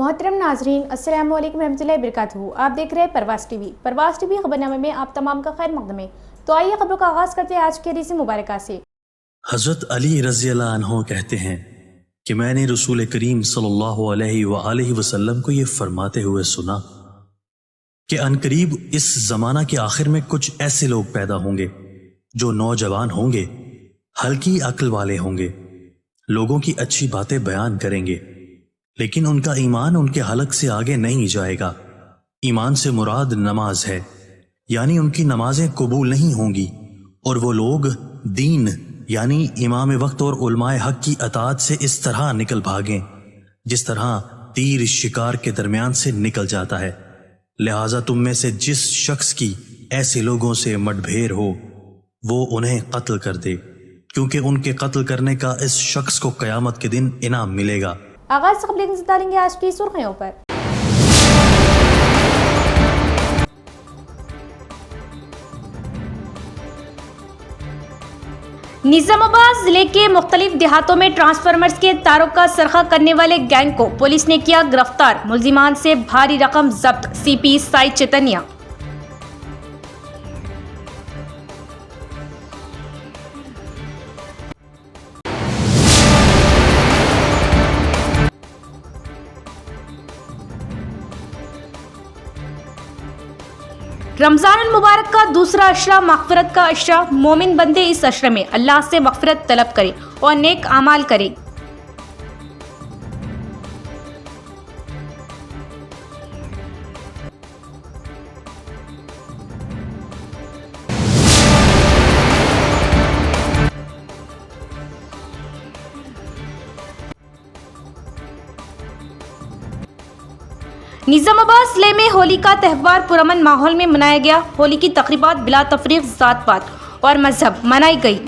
मोहतरम नाजरीन, अस्सलाम वालेकुम रहमतुल्लाहि वबरकातुहू। आप देख रहे हैं परवास टीवी खबरनामे में आप तमाम का खैर मकदम है। तो आइए खबरों का आगाज करते हैं आज के हदीस मुबारका से। हजरत अली रज़ी अल्लाह अन्हु कहते हैं कि मैंने रसूल करीम सल्लल्लाहु अलैहि वसल्लम को ये फरमाते हुए सुना कि अनकरीब इस जमाना के आखिर में कुछ ऐसे लोग पैदा होंगे जो नौजवान होंगे, हल्की अक्ल वाले होंगे, लोगों की अच्छी बातें बयान करेंगे, लेकिन उनका ईमान उनके हलक से आगे नहीं जाएगा। ईमान से मुराद नमाज है, यानी उनकी नमाजें कबूल नहीं होंगी, और वो लोग दीन यानी इमाम वक्त और उलमाए हक की अताअत से इस तरह निकल भागें जिस तरह तीर शिकार के दरमियान से निकल जाता है। लिहाजा तुम में से जिस शख्स की ऐसे लोगों से मतभेद हो वो उन्हें कत्ल कर दे, क्योंकि उनके कत्ल करने का इस शख्स को क़यामत के दिन इनाम मिलेगा। आगाज से खबरें से डालेंगे आज की सुर्खियों पर। निजामाबाद जिले के मुख्तलिफ देहातों में ट्रांसफार्मर्स के तारों का सरखा करने वाले गैंग को पुलिस ने किया गिरफ्तार। मुलजिमान से भारी रकम जब्त। सीपी साई चैतन्या। रमजान मुबारक का दूसरा अशरा मग़फ़िरत का अशरा। मोमिन बंदे इस अशरे में अल्लाह से मग़फ़िरत तलब करे और नेक आमाल करे। निजामाबाद जिले में होली का त्यौहार पुरअमन माहौल में मनाया गया। होली की तक़रीबात बिला तफरीक ज़ात पात और मजहब मनाई गई।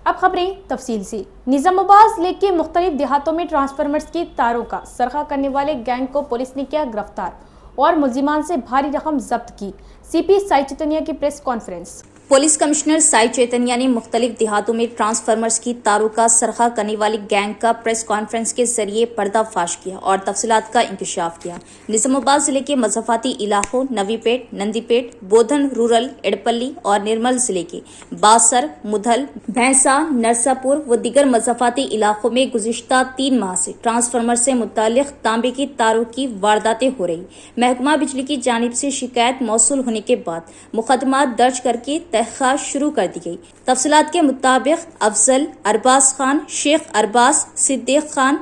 अब खबरें तफसील से। निजामाबाद जिले के मुख्तलिफ देहातों में ट्रांसफार्मर्स के तारों का सरखा करने वाले गैंग को पुलिस ने किया गिरफ्तार और मुलजिमान से भारी रकम जब्त की। सीपी साई चैतन्या की press conference. Police commissioner Sai Chaitanya ने मुख्तलिफ देहातों में ट्रांसफार्मर्स की तारों का सरखा करने वाली गैंग का प्रेस कॉन्फ्रेंस के जरिए पर्दाफाश किया और तफसीलात का इंकशाफ किया। निजामाबाद जिले के मज़ाफ़ाती इलाकों नवीपेट, नंदीपेट, बोधन रूरल, एडपल्ली और निर्मल जिले के बासर, मुधल, भैंसा, नरसापुर व दीगर मज़ाफ़ाती इलाकों में गुज़िश्ता 3 माह से ट्रांसफार्मर से मुताल्लिक़ तांबे की तारों की वारदातें हो रही। महकमा बिजली की जानिब से शिकायत मौसूल होने के बाद मुकदमा दर्ज करके तहक़ीक़ात शुरू कर दी गई। तफसीलात के मुताबिक अफजल, अरबाज खान, शेख अरबाज, सिद्दीक खान,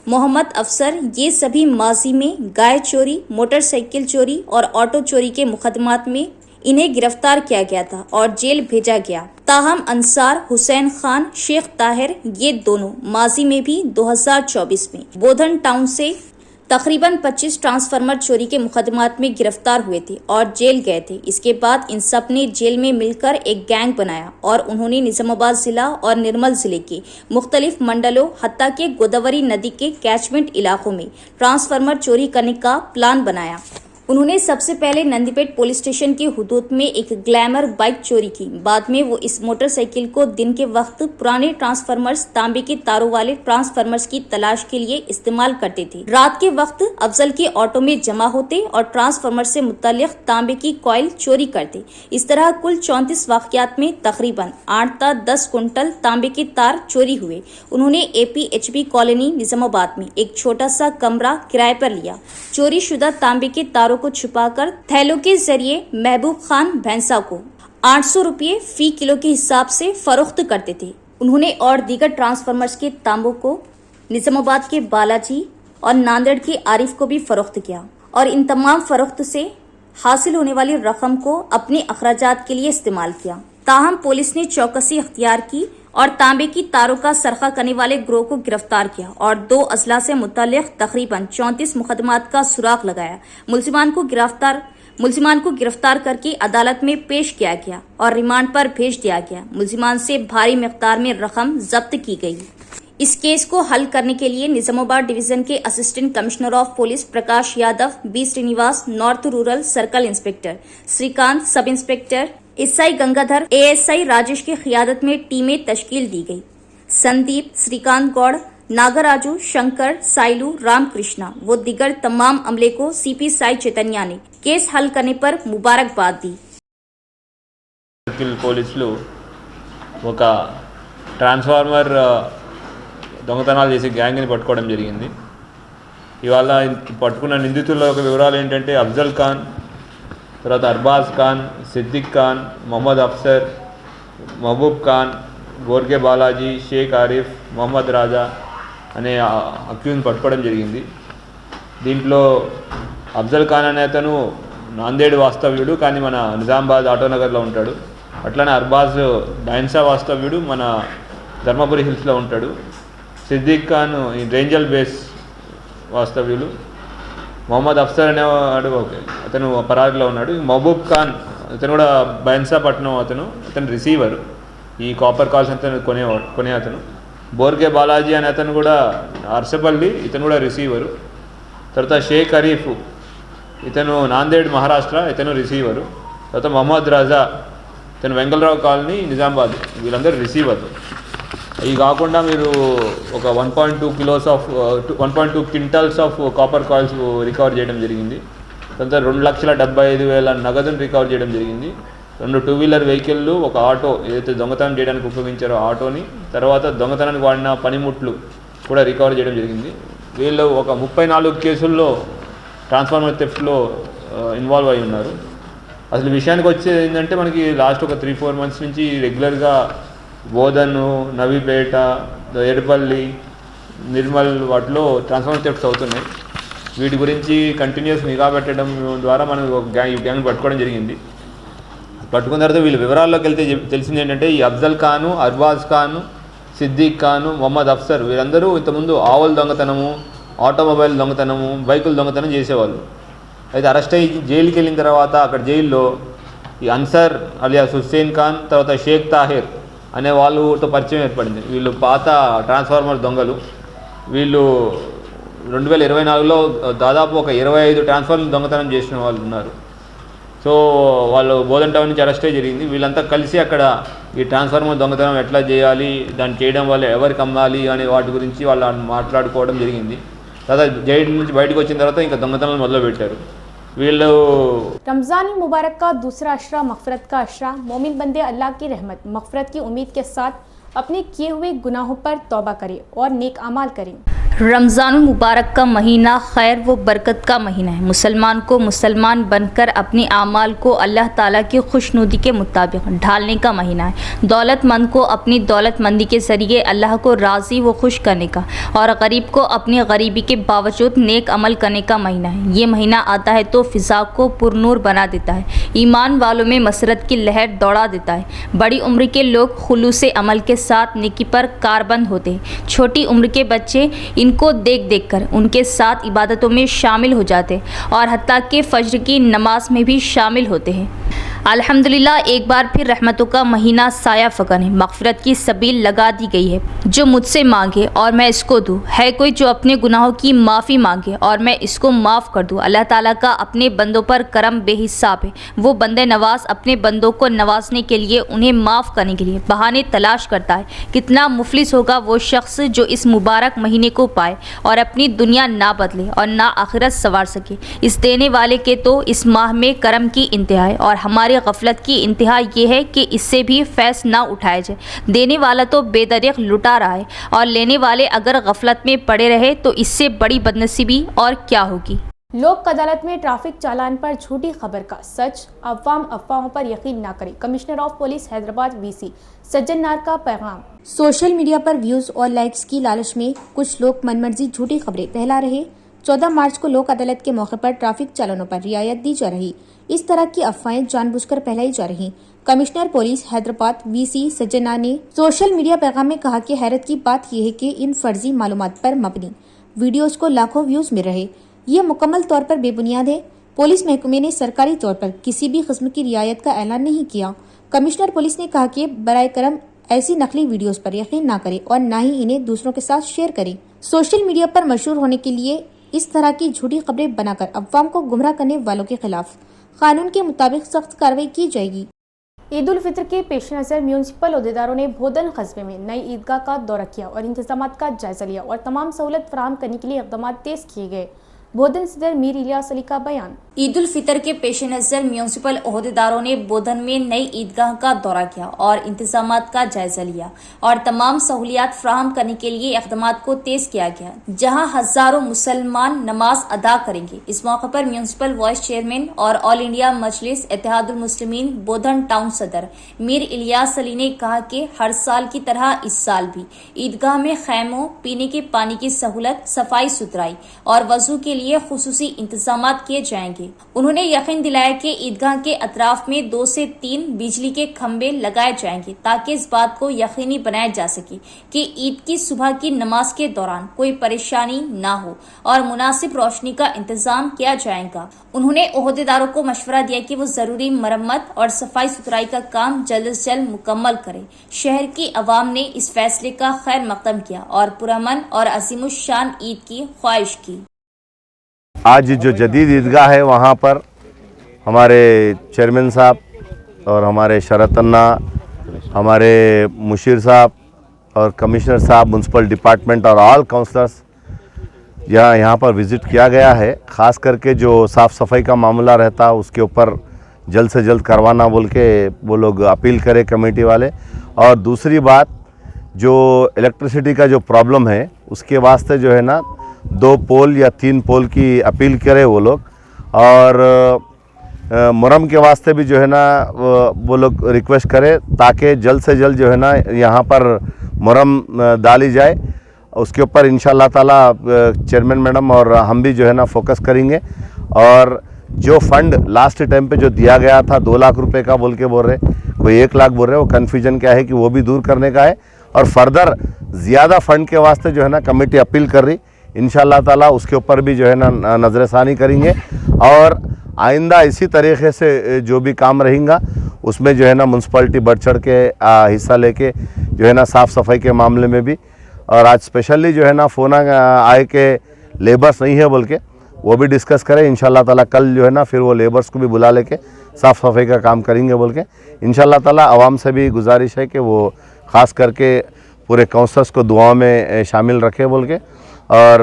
मोहम्मद अफसर ये सभी माजी में गाय चोरी, मोटरसाइकिल चोरी और ऑटो चोरी के मुकदमात में इन्हें गिरफ्तार किया गया था और जेल भेजा गया। ताहम अंसार, हुसैन खान, शेख ताहिर ये दोनों माजी में भी 2024 में बोधन टाउन से तकरीबन 25 ट्रांसफार्मर चोरी के मुकदमात में गिरफ्तार हुए थे और जेल गए थे। इसके बाद इन सब ने जेल में मिलकर एक गैंग बनाया और उन्होंने निजामाबाद जिला और निर्मल जिले के मुख्तलिफ मंडलों हत्ता के गोदावरी नदी के कैचमेंट इलाकों में ट्रांसफार्मर चोरी करने का प्लान बनाया। उन्होंने सबसे पहले नंदीपेट पुलिस स्टेशन की हुदूद में एक ग्लैमर बाइक चोरी की। बाद में वो इस मोटरसाइकिल को दिन के वक्त पुराने ट्रांसफार्मर्स, तांबे के तारों वाले ट्रांसफार्मर्स की तलाश के लिए इस्तेमाल करते थे। रात के वक्त अफजल के ऑटो में जमा होते और ट्रांसफार्मर से मुताल्लिक़ तांबे की कॉइल चोरी करते। इस तरह कुल 34 वाक़यात में तकरीबन 8 ता 10 कुंटल तांबे के तार चोरी हुए। उन्होंने APHB कॉलोनी निजामाबाद में एक छोटा सा कमरा किराए पर लिया। चोरी शुदा तांबे के तारों को छुपाकर थैलों के जरिए महबूब खान भैंसा को 800 रुपये फी किलो के हिसाब से फरोख्त करते थे। उन्होंने और दीगर ट्रांसफार्मर्स के तांबों को निजामाबाद के बालाजी और नांदेड़ के आरिफ को भी फरोख्त किया और इन तमाम फरोख्त से हासिल होने वाली रकम को अपने अखराजात के लिए इस्तेमाल किया। ताहम पुलिस ने चौकसी अख्तियार की और तांबे की तारों का सरखा करने वाले ग्रोह को गिरफ्तार किया और 2 अजला से मुताल्लिक़ तकरीबन 34 मुकदमात का सुराग लगाया। मुलजिमान को गिरफ्तार करके अदालत में पेश किया गया और रिमांड पर भेज दिया गया। मुलजिमान से भारी मिक़दार में रकम जब्त की गई। इस केस को हल करने के लिए निजामाबाद डिवीजन के assistant commissioner of police Prakash Yadav, B Srinivas, north rural circle inspector Srikanth, sub inspector SI Gangadhar, ASI Rajesh की क़ियादत में टीमें तश्कील दी गई। संदीप, श्रीकांत गौड़, नागराजू, शंकर, साइलू, रामकृष्णा व दिगर तमाम अमले को सीपी साई चैतन्या ने केस हल करने पर मुबारकबाद दी। పోలీసులు ఒక ట్రాన్స్ఫార్మర్ దొంగతనాలు చేసే గ్యాంగ్ని పట్టుకోవడం జరిగింది. ఇవాళ పట్టుకున్న నిందితుల యొక్క వివరాలు ఏంటంటే అఫ్జల్ ఖాన్, తర్వాత అర్బాజ్ ఖాన్, సిద్దిక్ ఖాన్, మొహమ్మద్ అఫ్సర్, మహబూబ్ ఖాన్, గోర్గే బాలాజీ, షేక్ ఆరిఫ్, మొహమ్మద్ రాజా అనే అక్యూజ్ని పట్టుకోవడం జరిగింది. దీంట్లో అఫ్జల్ ఖాన్ అనే అతను నాందేడ్ వాస్తవ్యుడు, కానీ మన నిజామాబాద్ ఆటోనగర్లో ఉంటాడు. అట్లనే అర్బాజ్ డైన్సా వాస్తవ్యుడు, మన ధర్మపురి హిల్స్లో ఉంటాడు. సిద్దిక్ ఖాన్ ఈ రేంజల్ బేస్ వాస్తవ్యులు. మొహమ్మద్ అఫ్సర్ అనేవాడు అతను పరారీలో ఉన్నాడు. మహబూబ్ ఖాన్ అతను కూడా బైన్సాపట్నం అతను రిసీవర్, ఈ కాపర్ కాల్స్ అతను కొనే అతను. బోర్గే బాలాజీ అనే అతను కూడా అర్సపల్లి, ఇతను కూడా రిసీవరు. తర్వాత షేక్ అరీఫ్ ఇతను నాందేడ్ మహారాష్ట్ర, ఇతను రిసీవరు. తర్వాత మొహమ్మద్ రాజా ఇతను వెంగళరావు కాలనీ నిజామాబాద్, వీళ్ళందరూ రిసీవర్లు. ఇవి కాకుండా మీరు ఒక 1.2 quintals of copper coils recover చేయడం జరిగింది. తర్వాత 2,75,000 నగదును రికవర్ చేయడం జరిగింది. 2 2-వీలర్ వెహికల్లు, ఒక ఆటో, ఏదైతే దొంగతనం చేయడానికి ఉపయోగించారో ఆటోని, తర్వాత దొంగతనానికి వాడిన పనిముట్లు కూడా రికవర్ చేయడం జరిగింది. వీళ్ళు ఒక 34 కేసుల్లో ట్రాన్స్ఫార్మర్ థెఫ్ట్లో ఇన్వాల్వ్ అయి ఉన్నారు. అసలు విషయానికి వచ్చేది ఏంటంటే మనకి లాస్ట్ ఒక 3-4 మంత్స్ నుంచి రెగ్యులర్గా బోధను, నవీపేట, ఎడపల్లి, నిర్మల్ వాటిలో ట్రాన్స్ఫార్మర్ థెఫ్ట్స్ అవుతున్నాయి. వీటి గురించి కంటిన్యూస్ నిఘా పెట్టడం ద్వారా మనం ఈ గ్యాంగ్ పట్టుకోవడం జరిగింది. పట్టుకున్న తర్వాత వీళ్ళ వివరాల్లోకి వెళ్తే తెలిసింది ఏంటంటే ఈ అఫ్జల్ ఖాను, అర్బాజ్ ఖాను, సిద్దిక్ ఖాను, మొహమ్మద్ అఫ్సర్ వీరందరూ ఇంతకుముందు ఆవుల దొంగతనము, ఆటోమొబైల్ దొంగతనము, బైకుల దొంగతనం చేసేవాళ్ళు. అయితే అరెస్ట్ అయ్యి జైలుకి వెళ్ళిన తర్వాత అక్కడ జైల్లో ఈ అన్సర్ అలియాస్ హుస్సేన్ ఖాన్, తర్వాత షేక్ తాహిర్ అనే వాళ్ళతో పరిచయం ఏర్పడింది. వీళ్ళు పాత ట్రాన్స్ఫార్మర్ దొంగలు. వీళ్ళు 2024లో దాదాపు ఒక 25 ట్రాన్స్ఫార్మర్ దొంగతనం చేసిన వాళ్ళు ఉన్నారు. సో వాళ్ళు బోధన్ టౌన్ నుంచి అరెస్ట్ జరిగింది. వీళ్ళంతా కలిసి అక్కడ ఈ ట్రాన్స్ఫార్మర్ దొంగతనం ఎట్లా చేయాలి, దాన్ని చేయడం వల్ల ఎవరికి అమ్మాలి అనే వాటి గురించి వాళ్ళు మాట్లాడుకోవడం జరిగింది. తర్వాత జైలు నుంచి బయటకు వచ్చిన తర్వాత ఇంకా దొంగతనాలు మొదలుపెట్టారు వీళ్ళు. रमज़ान मुबारक का दूसरा अशरा मग़फ़िरत का अशरा। मोमिन बंदे अल्लाह की रहमत मग़फ़िरत की उम्मीद के साथ अपने किए हुए गुनाहों पर तौबा करें और नेक अमाल करें। रमज़ान मुबारक का महीना खैर व बरकत का महीना है। मुसलमान को मुसलमान बनकर अपने आमाल को अल्लाह ताला की खुशनुदी के मुताबिक ढालने का महीना है। दौलतमंद को अपनी दौलतमंदी के ज़रिए अल्लाह को राज़ी व खुश करने का और गरीब को अपनी गरीबी के बावजूद नेक अमल करने का महीना है। ये महीना आता है तो फ़िज़ा को पुरनूर बना देता है, ईमान वालों में मसरत की लहर दौड़ा देता है। बड़ी उम्र के लोग खुलूस अमल के साथ नेकी पर कारबंद होते हैं। छोटी उम्र के बच्चे इनको देख देख कर उनके साथ इबादतों में शामिल हो जाते हैं और हत्ता कि फज्र की नमाज में भी शामिल होते हैं। अल्हम्दुलिल्लाह, एक बार फिर रहमतों का महीना साया फकन है। मग़फ़िरत की सबील लगा दी गई है। जो मुझसे मांगे और मैं इसको दूँ, है कोई जो अपने गुनाहों की माफ़ी मांगे और मैं इसको माफ़ कर दूँ। अल्लाह ताला का अपने बंदों पर करम बेहिसाब है। वो बंदे नवाज अपने बंदों को नवाजने के लिए, उन्हें माफ़ करने के लिए बहाने तलाश करता है। कितना मुफलिस होगा वो शख्स जो इस मुबारक महीने को पाए और अपनी दुनिया ना बदले और ना आखिरत संवार सके। इस देने वाले के तो इस माह में करम की इंतहा है और हमारी गफलत की इंतहा ये है कि इससे भी फैस ना उठाया जाए। देने वाला तो बेदरिक लुटा रहा है और लेने वाले अगर गफलत में पड़े रहे तो इससे बड़ी बदनसीबी और क्या होगी। लोक अदालत में ट्रैफिक चालान पर झूठी खबर का सच, अफवाहों पर यकीन न करें। Commissioner of police Hyderabad VC सज्जन नार का पैगाम। सोशल मीडिया पर व्यूज और लाइक्स की लालच में कुछ लोग मनमर्जी झूठी खबरें फैला रहे। 14 मार्च को लोक अदालत के मौके पर ट्रैफिक चालानों पर रियायत दी जा रही। इस तरह की अफवाहें जानबूझकर फैलाई जा रही। कमिश्नर पुलिस हैदराबाद वीसी सज्जन नार ने सोशल मीडिया पैगाम में कहा कि हैरत की बात यह है कि इन फर्जी मालूमात पर मबनी वीडियोस को लाखों व्यूज मिल रहे। ये मुकम्मल तौर पर बेबुनियाद है। पुलिस महकमे ने सरकारी तौर पर किसी भी किस्म की रियायत का ऐलान नहीं किया। कमिश्नर पुलिस ने कहा कि बराए करम ऐसी नकली वीडियोस पर यकीन ना करें और ना ही इन्हें दूसरों के साथ शेयर करें। सोशल मीडिया पर मशहूर होने के लिए इस तरह की झूठी खबरें बनाकर अफवाह को गुमराह करने वालों के खिलाफ कानून के मुताबिक सख्त कार्रवाई की जाएगी। ईद उल फितर के पेश नज़र म्यूनसिपल अहदेदारों ने बोधन कस्बे में नई ईदगाह का दौरा किया और इंतजामात का जायजा लिया और तमाम सहूलत फराहम करने के लिए इक़दाम तेज़ किए गए। बोधन सदर मीर इलियास अली का बयान। ईद उल फितर के पेश नज़र म्यूनसिपल अहदेदारों ने बोधन में नई ईदगाह का दौरा किया और इंतजामात का जायजा लिया और तमाम सहूलियात फराहम करने के लिए इक़दाम को तेज किया गया, जहां हजारों मुसलमान नमाज अदा करेंगे। इस मौके पर म्यूनसिपल वाइस चेयरमैन और ऑल इंडिया मजलिस इत्तेहादुल मुस्लिमीन बोधन टाउन सदर मीर इलियास अली ने कहा कि हर साल की तरह इस साल भी ईदगाह में खैमों, पीने के पानी की सहूलत, सफाई सुथराई और वजू के लिए खुसूसी इंतजाम किए जाएंगे। उन्होंने यकीन दिलाया कि ईदगाह के अतराफ में 2 से 3 बिजली के खंभे लगाए जाएंगे ताकि इस बात को यकीनी बनाया जा सके कि ईद की सुबह की नमाज के दौरान कोई परेशानी ना हो और मुनासिब रोशनी का इंतजाम किया जाएगा। उन्होंने ओहदेदारों को मशवरा दिया कि वो जरूरी मरम्मत और सफाई सुथराई का काम जल्द से जल्द मुकम्मल करें। शहर की अवाम ने इस फैसले का खैर मकदम किया और पुरअमन और अज़ीमुश्शान ईद की ख्वाहिश की। आज जो जदीद ईदगाह है वहाँ पर हमारे चेयरमैन साहब और हमारे शरत अन्ना, हमारे मुशीर साहब और कमिश्नर साहब म्यूनसिपल डिपार्टमेंट और ऑल काउंसलर्स यहाँ पर विज़िट किया गया है। ख़ास करके जो साफ़ सफाई का मामला रहता उसके ऊपर जल्द से जल्द करवाना बोल के वो लोग अपील करें कमेटी वाले। और दूसरी बात जो इलेक्ट्रिसिटी का जो प्रॉब्लम है उसके वास्ते जो है ना 2 पोल या 3 पोल की अपील करे वो लोग। और मुहर्रम के वास्ते भी जो है ना वो लोग रिक्वेस्ट करें ताकि जल्द से जल्द जो है ना यहाँ पर मुहर्रम डाली जाए। उसके ऊपर इंशाअल्लाह ताला चेयरमैन मैडम और हम भी जो है ना फोकस करेंगे। और जो फंड लास्ट टाइम पे जो दिया गया था 2 लाख रुपए का बोल के बोल रहे, कोई 1 लाख बोल रहे, वो कन्फ्यूजन क्या है कि वो भी दूर करने का है। और फर्दर ज़्यादा फंड के वास्ते जो है ना कमेटी अपील कर रही, इंशाअल्लाह ताला उसके ऊपर भी जो है ना नज़रसानी करेंगे। और आइंदा इसी तरीके से जो भी काम रहेगा उसमें जो है ना म्यूनसिपलिटी बढ़ चढ़ के हिस्सा लेके जो है ना साफ़ सफाई के मामले में भी। और आज स्पेशली जो है ना फ़ोन आए के लेबर्स नहीं है बोल के वो भी डिस्कस करें। इंशाअल्लाह ताला कल जो है ना फिर वो लेबर्स को भी बुला लेके साफ़ सफाई का काम करेंगे बोल के। इंशाअल्लाह ताला आवाम से भी गुजारिश है कि वो ख़ास करके पूरे काउंसलर्स को दुआओं में शामिल रखे बोल के। और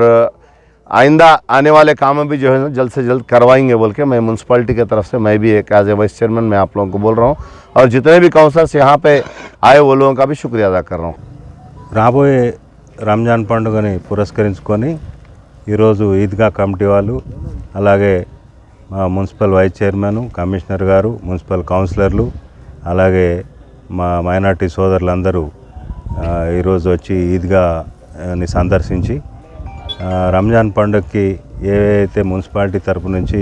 आइंदा आने वाले काम भी जो है ना जल्द से जल्द करवाएंगे बोल के मैं म्यूनसिपलिटी की तरफ से मैं भी एक एज ए वाइस चेयरमैन मैं आप लोगों को बोल रहा हूँ। और जितने भी काउंसलर्स यहाँ पे आए वो लोगों का भी शुक्रिया अदा कर रहा हूँ। రాబోయే రంజాన్ పండుగని పురస్కరించుకొని ఈరోజు ఈద్గా కమిటీ వాళ్ళు అలాగే మా మున్సిపల్ వైస్ చైర్మన్, కమిషనర్ గారు, మున్సిపల్ కౌన్సిలర్లు అలాగే మా మైనార్టీ సోదరులందరూ ఈరోజు వచ్చి ఈద్గాని సందర్శించి రంజాన్ పండుగకి ఏవైతే మున్సిపాలిటీ తరపు నుంచి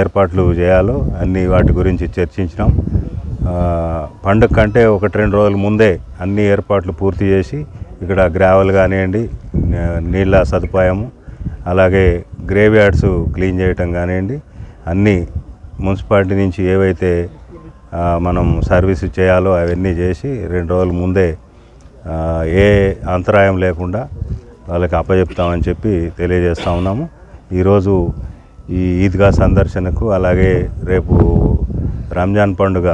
ఏర్పాట్లు చేయాలో అన్ని వాటి గురించి చర్చించినాం। పండుగ కంటే 1-2 రోజుల ముందే అన్ని ఏర్పాట్లు పూర్తి చేసి ఇక్కడ గ్రావెల్ కానివ్వండి, నీళ్ళ సదుపాయము, అలాగే గ్రేవ్ యార్డ్స్ క్లీన్ చేయటం కానివ్వండి, అన్నీ మున్సిపాలిటీ నుంచి ఏవైతే మనం సర్వీస్ చేయాలో అవన్నీ చేసి 2 రోజుల ముందే ఏ అంతరాయం లేకుండా వాళ్ళకి అప్పచెప్తామని చెప్పి తెలియజేస్తూ ఉన్నాము। ఈరోజు ఈ ఈద్గా సందర్శనకు అలాగే రేపు రంజాన్ పండుగ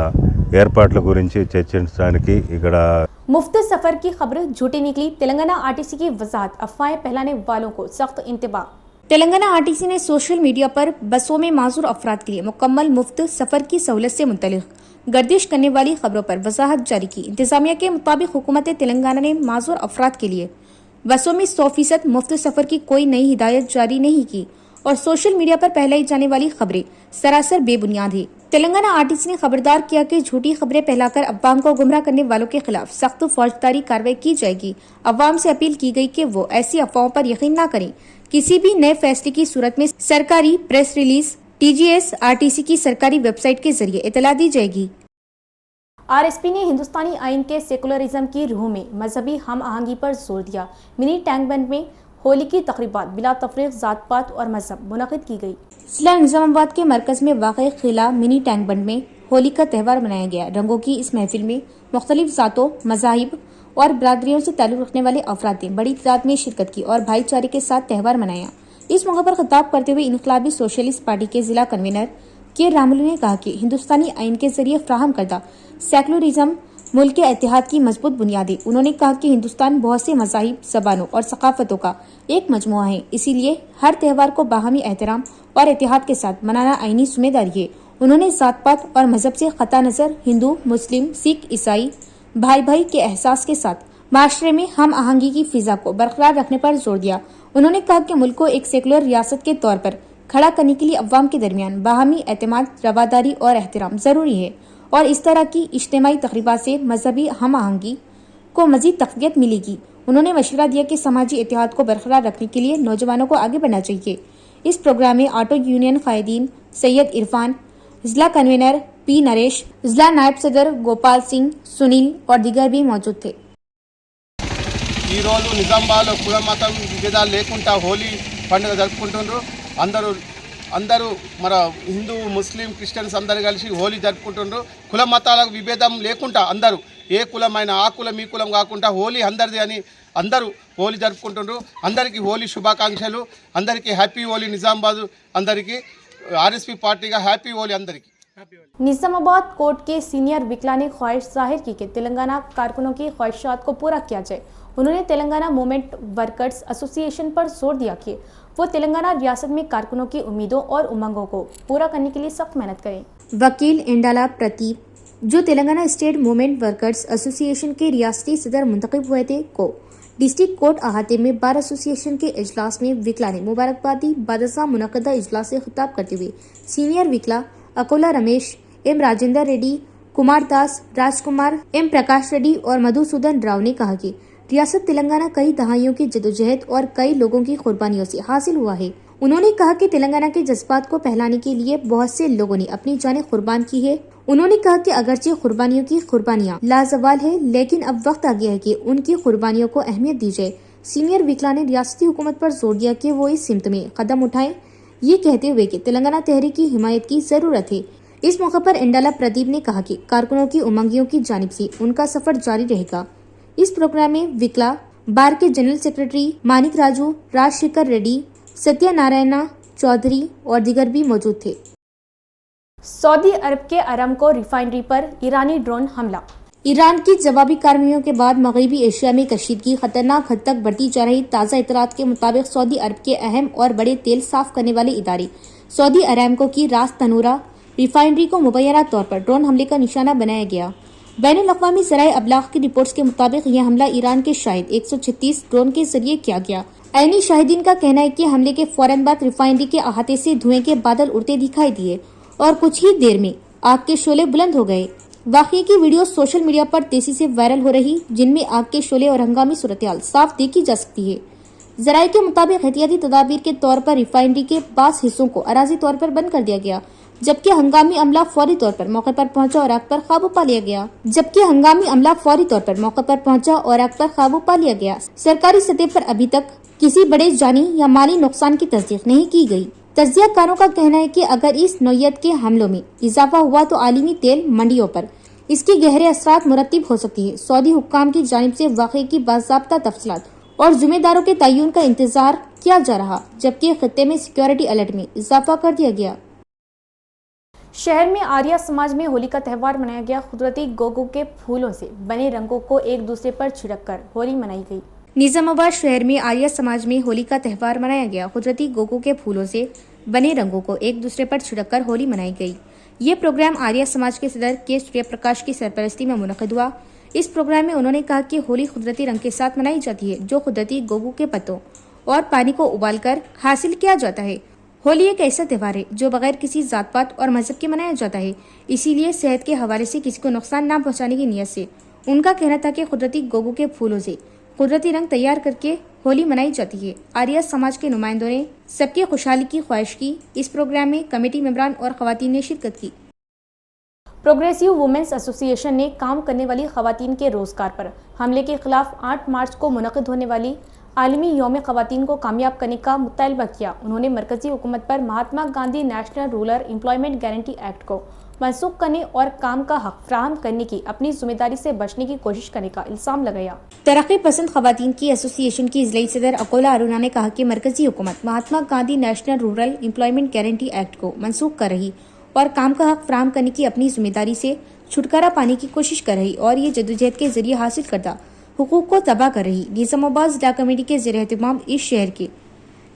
ఏర్పాట్ల గురించి చర్చించడానికి ఇక్కడ मुफ्त सफर की खबर झूठी निकली। तेलंगाना आरटीसी की वजाहत, अफवाहें फैलाने वालों को सख्त इंतबाह। तेलंगाना आरटीसी ने सोशल मीडिया पर बसों में माजूर अफराद के लिए मुकम्मल मुफ्त सफर की सहूलत से मुतल्लिक गर्दिश करने वाली खबरों पर वजाहत जारी की। इंतजामिया के मुताबिक हुकूमत तेलंगाना ने माजूर अफराद के लिए बसों में 100% मुफ्त सफर की कोई नई हिदायत जारी नहीं की और सोशल मीडिया पर फैलाई जाने वाली खबरें सरासर बेबुनियाद है। तेलंगाना आरटीसी ने खबरदार किया कि झूठी खबरें फैलाकर अवाम को गुमराह करने वालों के खिलाफ सख्त फौजदारी कार्रवाई की जाएगी। अवाम से अपील की गई कि वो ऐसी अफवाहों पर यकीन न करें। किसी भी नए फैसले की सूरत में सरकारी प्रेस रिलीज, TGS, आरटीसी की सरकारी वेबसाइट के जरिए इतला दी जाएगी। आरएसपी ने हिंदुस्तानी आइन के सेकुलरिज्म की रूह में मजहबी हम आहंगी पर जोर दिया। मिनी टैंक बंद में होली की तकरीबात बिला तफरीक जात पात और मजहब मुनक़िद की गई। जिला निजामाबाद के मरकज में वाक़ किला मिनी टैंक बंड में होली का त्यौहार मनाया गया। रंगों की इस महफिल में मुख्तलिफ ज़ातों, मज़ाहिब और बरादरियों से ताल्लुक़ रखने वाले अफराद ने बड़ी तादाद में शिरकत की और भाईचारे के साथ त्यौहार मनाया। इस मौके पर खिताब करते हुए इनकलाबी सोशलिस्ट पार्टी के जिला कन्वीनर के रामुलू ने कहा कि हिंदुस्तानी आइन के जरिए फ्राहम करदा सेकुलरिज्म मुल्क के इत्तेहाद की मजबूत बुनियादी। उन्होंने कहा कि हिंदुस्तान बहुत से मज़ाहिब, ज़बानों और सकाफतों का एक मजमुआ है, इसीलिए हर त्यौहार को बाहमी एहतराम और इत्तेहाद के साथ मनाना आईनी जिम्मेदारी है। उन्होंने जात पात और मजहब से क़ता नज़र हिंदू, मुस्लिम, सिख, ईसाई भाई भाई के एहसास के साथ माशरे में हम आहंगी की फिजा को बरकरार रखने पर जोर दिया। उन्होंने कहा कि मुल्क को एक सेकुलर रियासत के तौर पर खड़ा करने के लिए अवाम के दरमियान बाहमी एतमाद, रवादारी और एहतराम जरूरी है और इस तरह की इज्तिमाई तकरीबात से मजहबी हम आहंगी को मजीद तक़वियत मिलेगी। उन्होंने मशवरा दिया कि समाजी इत्तेहाद को बरकरार रखने के लिए नौजवानों को आगे बढ़ना चाहिए। इस प्रोग्राम में ऑटो यूनियन कायदीन सैयद इरफान, जिला कन्वीनर पी नरेश, जिला नायब सदर गोपाल सिंह, सुनील और दीगर भी मौजूद थे। ఈ రోజు నిజామాబాద్లో కుల మతం విభేదాలు లేకుండా హోలీ పండుగ జరుపుకుంటున్నారు. అందరూ మన హిందూ, ముస్లిం, క్రిస్టియన్స్ అందరూ కలిసి హోలీ జరుపుకుంటున్నారు. కుల మతాల విభేదం లేకుండా అందరూ ఏ కులమైన ఆ కులం ఈ కులం కాకుండా హోలీ అందరిది అని అందరూ హోలీ జరుపుకుంటున్నారు. అందరికీ హోలీ శుభాకాంక్షలు. అందరికీ హ్యాపీ హోలీ. నిజామాబాద్ అందరికీ ఆర్ఎస్పీ పార్టీగా హ్యాపీ హోలీ అందరికీ. निजामाबाद कोर्ट के सीनियर विकला ने ख्वाहिश जाहिर की कि तेलंगाना कारकुनों की ख्वाहिशात को पूरा किया जाए। उन्होंने तेलंगाना मूवमेंट वर्कर्स एसोसिएशन पर जोर दिया कि वो तेलंगाना रियासत में कारकुनों की उम्मीदों और उमंगों को पूरा करने के लिए सख्त मेहनत करें। वकील इंडाला प्रतीप, जो Telangana state movement workers association के रियासती सदर मुंतखब हुए थे, को डिस्ट्रिक्ट कोर्ट अहाते में बार एसोसिएशन के इजलास में विकला ने मुबारकबादी बादशाह मुनक़दा इजलास से खिताब करते हुए सीनियर विकला अकोला रमेश, एम राजेंद्र रेड्डी, कुमार दास, राजकुमार, एम प्रकाश रेड्डी और मधुसूदन राव ने कहा कि रियासत तेलंगाना कई दहाइयों की जदोजहद और कई लोगों की कुर्बानियों से हासिल हुआ है। उन्होंने कहा कि तेलंगाना के जज्बात को फैलाने के लिए बहुत से लोगों ने अपनी जानें कुर्बान की है। उन्होंने कहा कि अगरचे कुर्बानियों की कुर्बानियां लाजवाल है, लेकिन अब वक्त आ गया है कि उनकी कुर्बानियों को अहमियत दी जाए। सीनियर विकला ने रियासती हुकूमत पर जोर दिया कि वो इस सिमत में कदम उठाएं, ये कहते हुए कि तेलंगाना तहरीक की हिमायत की जरूरत है। इस मौके पर इंडाला प्रदीप ने कहा कि कारकुनों की उमंगियों की जानिब से उनका सफर जारी रहेगा। इस प्रोग्राम में विकला बार के जनरल सेक्रेटरी मानिक राजू, राजशेखर रेड्डी, सत्यनारायण चौधरी और दीगर भी मौजूद थे। सऊदी अरब के अरामको रिफाइनरी पर ईरानी ड्रोन हमला। ईरान की जवाबी कार्रवाइयों के बाद मगरबी एशिया में कशीदगी खतरनाक हद तक बढ़ती जा रही। ताज़ा इतलात के मुताबिक सऊदी अरब के अहम और बड़े तेल साफ करने वाले इदारे सऊदी अरामको की रास तनूरा रिफाइनरी को मुबैना तौर पर ड्रोन हमले का निशाना बनाया गया। बैनुल अक़वामी ज़राए अबलाग की रिपोर्ट्स के मुताबिक यह हमला ईरान के शाहिद 136 ड्रोन के जरिए किया गया। ऐनी शाहिदीन का कहना है कि हमले के फौरन बाद रिफाइनरी के अहाते से धुएं के बादल उड़ते दिखाई दिए और कुछ ही देर में आग के शोले बुलंद हो गए। वाक़ये की वीडियो सोशल मीडिया पर तेजी से वायरल हो रही, जिनमें आग के शोले और हंगामी सूरत-ए-हाल साफ देखी जा सकती है। ज़राए के मुताबिक एहतियाती तदाबीर के तौर पर रिफाइनरी के 5 हिस्सों को अराजी तौर पर बंद कर दिया गया, जबकि हंगामी अमला फौरी तौर पर मौके पर पहुंचा और आग पर काबू पा लिया गया। सरकारी सतह पर अभी तक किसी बड़े जानी या माली नुकसान की तस्दीक नहीं की गई। तज्जियाकारों का कहना है कि अगर इस नौयत के हमलों में इजाफा हुआ तो आलमी तेल मंडियों पर इसके गहरे असरात मुरतब हो सकती है। सऊदी हुक्काम की जानिब से वाक़ये की बाज़ाब्ता तफसीलात और जिम्मेदारों के तयन का इंतजार किया जा रहा, जबकि खित्ते में सिक्योरिटी अलर्ट में इजाफा कर दिया गया। शहर में आर्य समाज में होली का त्यौहार मनाया गया। कुदरती गोगो के फूलों से बने रंगों को एक दूसरे पर छिड़ककर होली मनाई गई। निजामाबाद शहर में आर्य समाज में होली का त्यौहार मनाया गया। कुदरती गोगो के फूलों से बने रंगों को एक दूसरे पर छिड़ककर होली मनाई गई। ये प्रोग्राम आर्य समाज के सदर के सूर्य प्रकाश की सरपरस्ती में मुनक़िद हुआ। इस प्रोग्राम में उन्होंने कहा कि होली कुदरती रंग के साथ मनाई जाती है, जो कुदरती गोगो के पत्तों और पानी को उबालकर हासिल किया जाता है। होली एक ऐसा त्यौहार है जो बगैर किसी जात पात और मजहब के मनाया जाता है, इसीलिए सेहत के हवाले से किसी को नुकसान न पहुंचाने की नीयत से उनका कहना था कि कुदरती गोगो के फूलों से कुदरती रंग तैयार करके होली मनाई जाती है। आर्य समाज के नुमाइंदों ने सबकी खुशहाली की ख्वाहिश की। इस प्रोग्राम में कमेटी मेंबरान और खवातीन ने शिरकत की। प्रोग्रेसिव वुमेन्स एसोसिएशन ने काम करने वाली खवातीन के रोजगार पर हमले के खिलाफ 8 मार्च को मुनक़िद होने वाली आलमी यौम खवातीन को कामयाब करने का मुतालबा किया। उन्होंने मरकजी हुकूमत पर Mahatma Gandhi national rural employment guarantee act को मनसूख करने और काम का हक फ्राहम करने की अपनी जिम्मेदारी से बचने की कोशिश करने का इल्जाम लगाया। तरक्की पसंद खवातीन की एसोसिएशन की इजलाई सदर अकोला अरुणा ने कहा कि मरकजी हुकूमत Mahatma Gandhi national rural employment guarantee act को मनसूख कर रही और काम का हक फ्राहम करने की अपनी जिम्मेदारी से छुटकारा पाने की कोशिश कर रही और ये जद्दोजहद के जरिए हासिल करदा हुकूक को तबाह कर रही। निजामाबाद जिला कमेटी के ज़ेर एहतमाम इस शहर के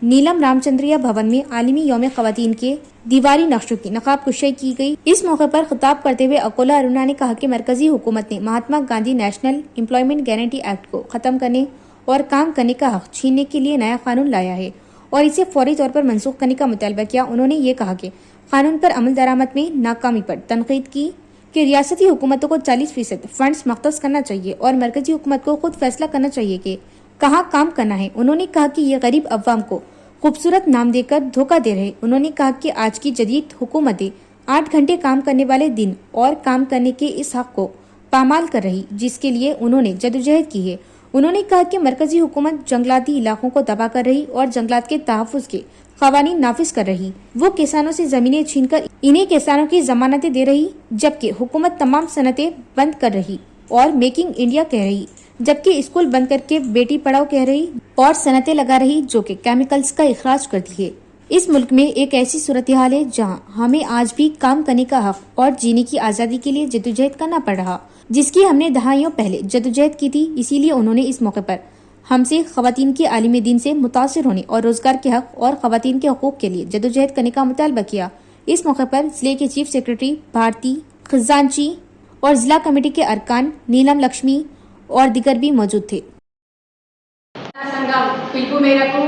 नीलम रामचंद्रिया भवन में आलमी यौम ख़वातीन के दीवारी नक्शों की नकाब कुशाई की गई। इस मौके पर खिताब करते हुए अकोला अरुणा ने कहा कि मरकजी हुकूमत ने Mahatma Gandhi national employment guarantee act को खत्म करने और काम करने का हक छीनने के लिए नया कानून लाया है और इसे फौरी तौर पर मनसूख करने का मुतालबा किया। उन्होंने ये कहा कि कानून पर अमल दरामद में नाकामी पर तनकीद की कि रियासती हुकूमतों को 40% फंड्स मख्तस करना चाहिए और मरकजी हुकूमत को खुद फैसला करना चाहिए कि कहाँ काम करना है। उन्होंने कहा कि ये गरीब अवाम को खूबसूरत नाम देकर धोखा दे रहे। उन्होंने कहा कि आज की जदीद हुकूमतें 8 घंटे काम करने वाले दिन और काम करने के इस हक को पामाल कर रही, जिसके लिए उन्होंने जदोजहद की है। उन्होंने कहा कि मरकजी हुकूमत जंगलाती इलाकों को तबाह कर रही और जंगलात के तहफ़्फ़ुज़ के क़वानीन नाफिज कर रही। वो किसानों से ज़मीनें छीनकर इन्हीं किसानों की ज़मानतें दे रही, जबकि हुकूमत तमाम सनतें बंद कर रही और मेकिंग इंडिया कह रही, जबकि स्कूल बंद करके बेटी पढ़ाओ कह रही और सनतें लगा रही जो कि केमिकल्स का इखराज करती है। इस मुल्क में एक ऐसी सूरत हाल है जहाँ हमें आज भी काम करने का हक और जीने की आज़ादी के लिए जद्दोजहद करना पड़ रहा, जिसकी हमने दहाइयों पहले जद्दोजहद की थी। इसीलिए उन्होंने इस मौके पर हमसे ख़वातीन के आलिम दीन से मुतासिर होने और रोजगार के हक और ख़वातीन के हकूक़ के लिए जद्दोजहद करने का मुतालबा किया। इस मौके पर जिले के चीफ सेक्रेटरी भारती खजांची और जिला कमेटी के अरकान नीलम लक्ष्मी और दिगर भी मौजूद थे। సంఘం పిలుపు మేరకు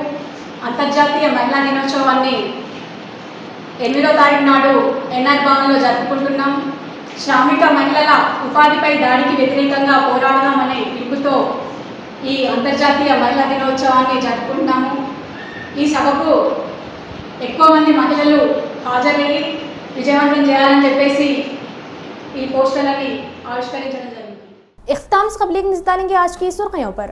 అంతర్జాతీయ మహిళా దినోత్సవాన్ని 8వ తారీఖు నాడు ఎన్ఆర్ భవన్లో జరుపుకుంటున్నాం. శ్రామిక మహిళల ఉపాధిపై దాడికి వ్యతిరేకంగా పోరాడదామనే పిలుపుతో ఈ అంతర్జాతీయ మహిళా దినోత్సవాన్ని జరుపుకుంటున్నాము. ఈ సభకు ఎక్కువ మంది మహిళలు హాజరయ్యి విజయవంతం చేయాలని చెప్పేసి ఈ పోస్టర్లని ఆవిష్కరించడం జరిగింది. इख्तिताम से क़बल एक नज़र डालेंगे आज की सुर्खियों पर।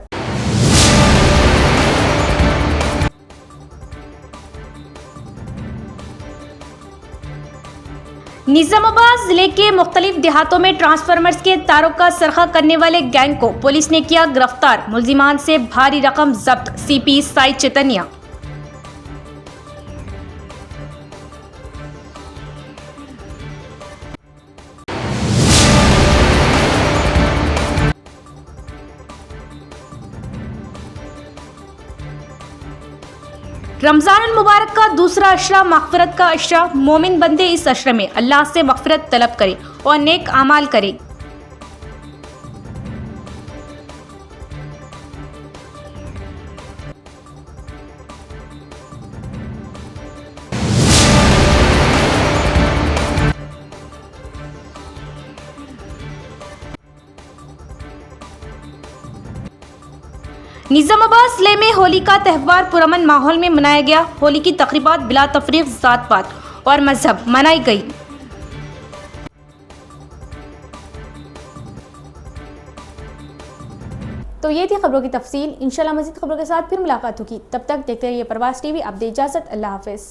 निजामाबाद जिले के मुख्तलिफ देहातों में ट्रांसफार्मर्स के तारों का सरखा करने वाले गैंग को पुलिस ने किया गिरफ्तार। मुलजिमान से भारी रकम जब्त। सीपी साई चैतन्य। रमजान मुबारक का दूसरा अशरा मग़फ़िरत का अशरा। मोमिन बंदे इस अशरे में अल्लाह से मग़फ़िरत तलब करे और नेक आमाल करे। निजामाबाद जिले में होली का त्यौहार पुरअमन माहौल में मनाया गया। होली की तक़रीबात बिला तफरीक ज़ात पात और मजहब मनाई गई। तो ये थी खबरों की तफसील। इंशाल्लाह मज़ीद खबरों के साथ फिर मुलाकात होगी। तब तक देखते रहिए प्रवास टीवी। अब दे इजाज़त। अल्लाह हाफ़िज़।